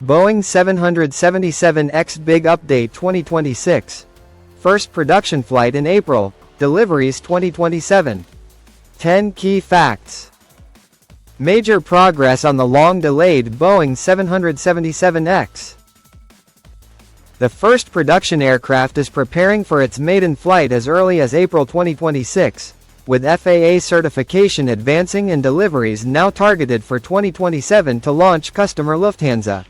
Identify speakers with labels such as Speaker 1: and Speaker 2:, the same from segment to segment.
Speaker 1: Boeing 777X Big Update 2026. First production flight in April, deliveries 2027. 10 key facts. Major progress on the long-delayed Boeing 777X. The first production aircraft is preparing for its maiden flight as early as April 2026, with FAA certification advancing and deliveries now targeted for 2027 to launch customer Lufthansa.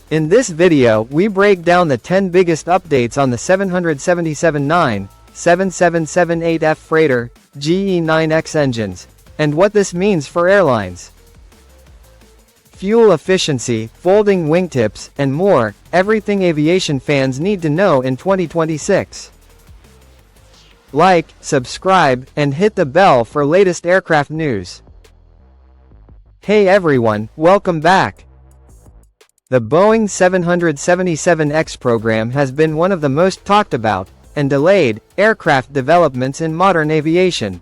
Speaker 1: In this video, we break down the 10 biggest updates on the 777-9, 7778F freighter, GE9X engines, and what this means for airlines. Fuel efficiency, folding wingtips, and more, everything aviation fans need to know in 2026. Like, subscribe, and hit the bell for latest aircraft news. Hey everyone, welcome back. The Boeing 777X program has been one of the most talked about, and delayed, aircraft developments in modern aviation.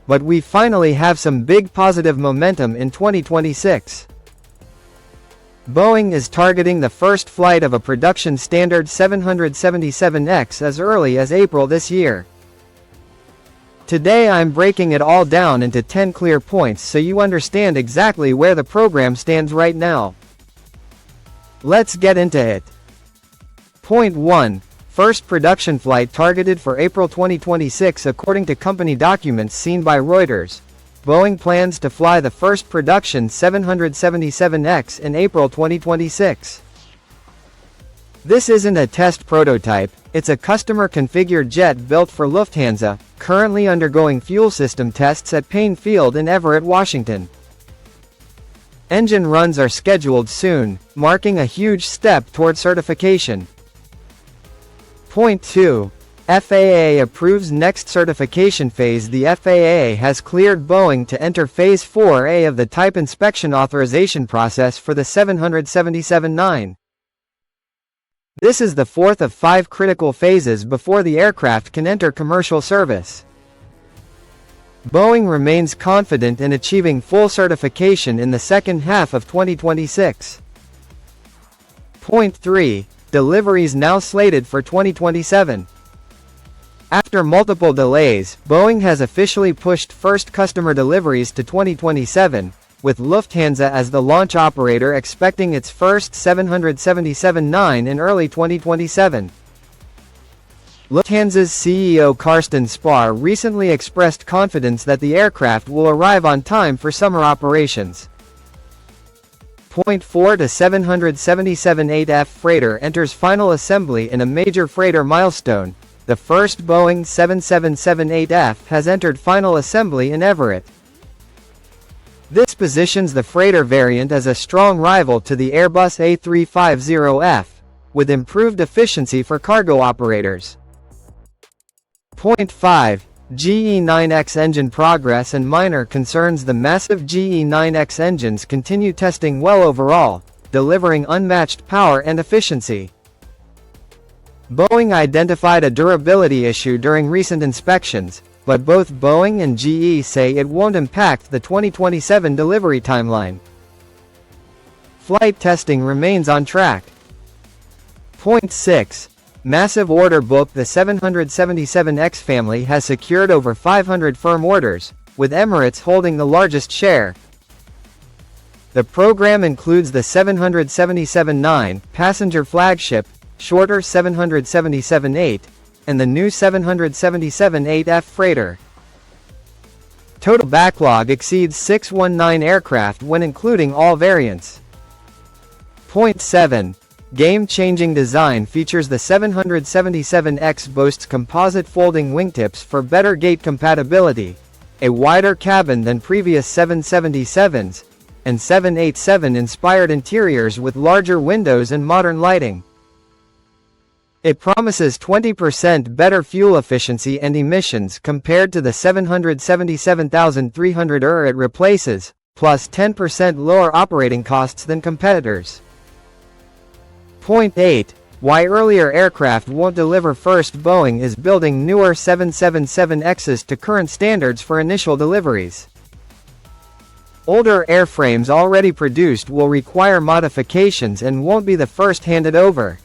Speaker 1: But we finally have some big positive momentum in 2026. Boeing is targeting the first flight of a production standard 777X as early as April this year. Today I'm breaking it all down into 10 clear points so you understand exactly where the program stands right now. Let's get into it. Point 1. First production flight targeted for April 2026. According to company documents seen by Reuters, Boeing plans to fly the first production 777X in April 2026. This isn't a test prototype, it's a customer-configured jet built for Lufthansa, currently undergoing fuel system tests at Payne Field in Everett, Washington. Engine runs are scheduled soon, marking a huge step toward certification. Point 2. FAA approves next certification phase. The FAA has cleared Boeing to enter Phase 4A of the type inspection authorization process for the 777-9. This is the fourth of 5 critical phases before the aircraft can enter commercial service. Boeing remains confident in achieving full certification in the second half of 2026. Point 3. Deliveries now slated for 2027. After multiple delays, Boeing has officially pushed first customer deliveries to 2027, with Lufthansa as the launch operator expecting its first 777-9 in early 2027. Lufthansa's CEO Carsten Spohr recently expressed confidence that the aircraft will arrive on time for summer operations. Point 4. The 777-8F freighter enters final assembly in a major freighter milestone. The first Boeing 777-8F has entered final assembly in Everett. This positions the freighter variant as a strong rival to the Airbus A350F, with improved efficiency for cargo operators. Point 5. GE9X engine progress and minor concerns. The massive GE9X engines continue testing well overall, delivering unmatched power and efficiency. Boeing identified a durability issue during recent inspections, but both Boeing and GE say it won't impact the 2027 delivery timeline. Flight testing remains on track. Point 6. Massive order book. The 777X family has secured over 500 firm orders, with Emirates holding the largest share. The program includes the 777-9 passenger flagship, shorter 777-8, and the new 777-8F freighter. Total backlog exceeds 619 aircraft when including all variants. Point 7. Game-changing design features. The 777X boasts composite folding wingtips for better gate compatibility, a wider cabin than previous 777s, and 787-inspired interiors with larger windows and modern lighting. It promises 20% better fuel efficiency and emissions compared to the 777-300 it replaces, plus 10% lower operating costs than competitors. Point 8. Why earlier aircraft won't deliver. First, Boeing is building newer 777Xs to current standards for initial deliveries. Older airframes already produced will require modifications and won't be the first handed over.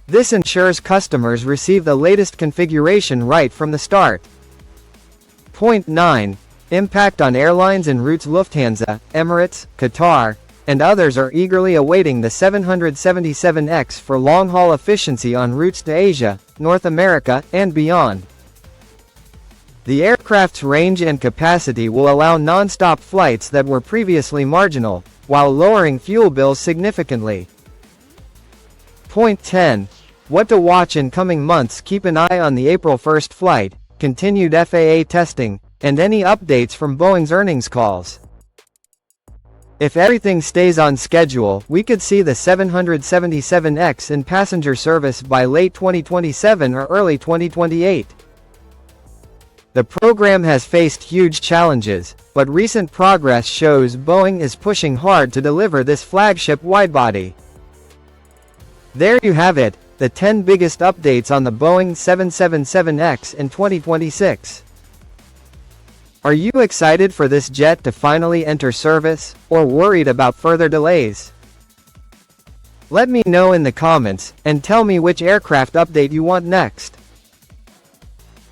Speaker 1: This ensures customers receive the latest configuration right from the start. Point 9. Impact on airlines and routes. Lufthansa, Emirates, Qatar, and others are eagerly awaiting the 777X for long-haul efficiency on routes to Asia, North America, and beyond. The aircraft's range and capacity will allow non-stop flights that were previously marginal, while lowering fuel bills significantly. Point 10. What to watch in coming months. Keep an eye on the April 1st flight, continued FAA testing, and any updates from Boeing's earnings calls. If everything stays on schedule, we could see the 777X in passenger service by late 2027 or early 2028. The program has faced huge challenges, but recent progress shows Boeing is pushing hard to deliver this flagship widebody. There you have it, the 10 biggest updates on the Boeing 777X in 2026. Are you excited for this jet to finally enter service, or worried about further delays? Let me know in the comments, and tell me which aircraft update you want next.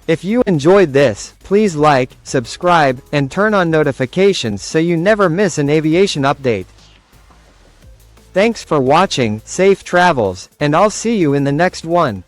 Speaker 1: If you enjoyed this, please like, subscribe, and turn on notifications so you never miss an aviation update. Thanks for watching, safe travels, and I'll see you in the next one.